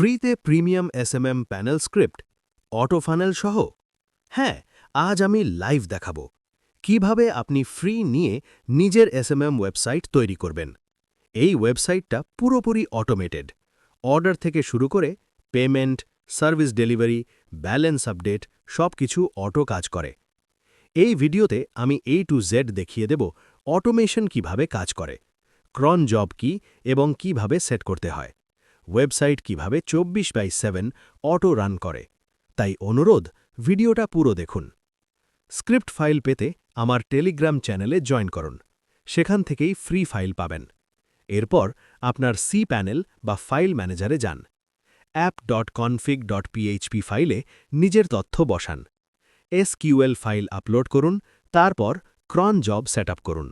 ফ্রিতে premium SMM panel script auto funnel সহ। হ্যাঁ, আজ আমি লাইভ দেখাবো কিভাবে আপনি ফ্রি নিয়ে নিজের এসএমএম ওয়েবসাইট তৈরি করবেন। এই ওয়েবসাইটটা পুরোপুরি অটোমেটেড। অর্ডার থেকে শুরু করে payment, service delivery, balance update সবকিছু অটো কাজ করে। এই ভিডিওতে আমি A to Z দেখিয়ে দেব অটোমেশন কিভাবে কাজ করে, ক্রন জব কি এবং কিভাবে সেট করতে হয়, ওয়েবসাইট কিভাবে 24/7 অটো রান করে। তাই অনুরোধ, ভিডিওটা পুরো দেখুন। স্ক্রিপ্ট ফাইল পেতে আমার টেলিগ্রাম চ্যানেলে জয়েন করুন। সেখান থেকেই ফ্রি ফাইল পাবেন। এরপর আপনার সি প্যানেল বা ফাইল ম্যানেজারে যান। app.config.php ফাইলে নিজের তথ্য বসান। SQL ফাইল আপলোড করুন, তারপর ক্রন জব সেট করুন।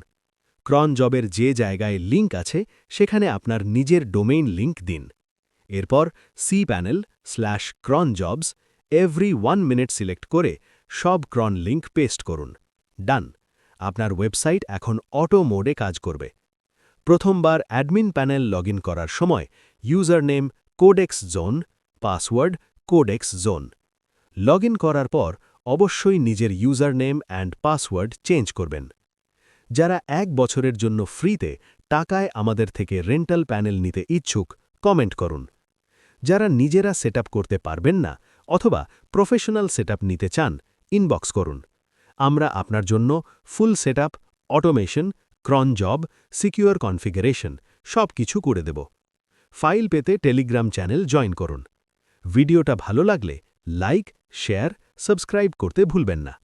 ক্রন জবের যে জায়গায় লিঙ্ক আছে সেখানে আপনার নিজের ডোমেইন লিঙ্ক দিন। এরপর cpanel/cronjobs এভরি 1 মিনিট সিলেক্ট করে সব ক্রন লিঙ্ক পেস্ট করুন। ডান। আপনার ওয়েবসাইট এখন অটো মোডে কাজ করবে। প্রথমবার অ্যাডমিন প্যানেল লগইন করার সময় user name codex zone, password codex zone. Login করার পর অবশ্যই নিজের user name and password change করবেন। যারা 1 বছরের জন্য ফ্রিতে টাকায় আমাদের থেকে রেন্টাল প্যানেল নিতে ইচ্ছুক, কমেন্ট করুন। যারা নিজেরা সেটআপ করতে পারবেন না অথবা প্রফেশনাল সেটআপ নিতে চান, ইনবক্স করুন। আমরা আপনার জন্য full setup, automation, ক্রন job, secure configuration সবকিছু করে দেব। ফাইল পেতে টেলিগ্রাম চ্যানেল জয়েন করুন। ভিডিওটা ভালো লাগলে লাইক, শেয়ার, সাবস্ক্রাইব করতে ভুলবেন না।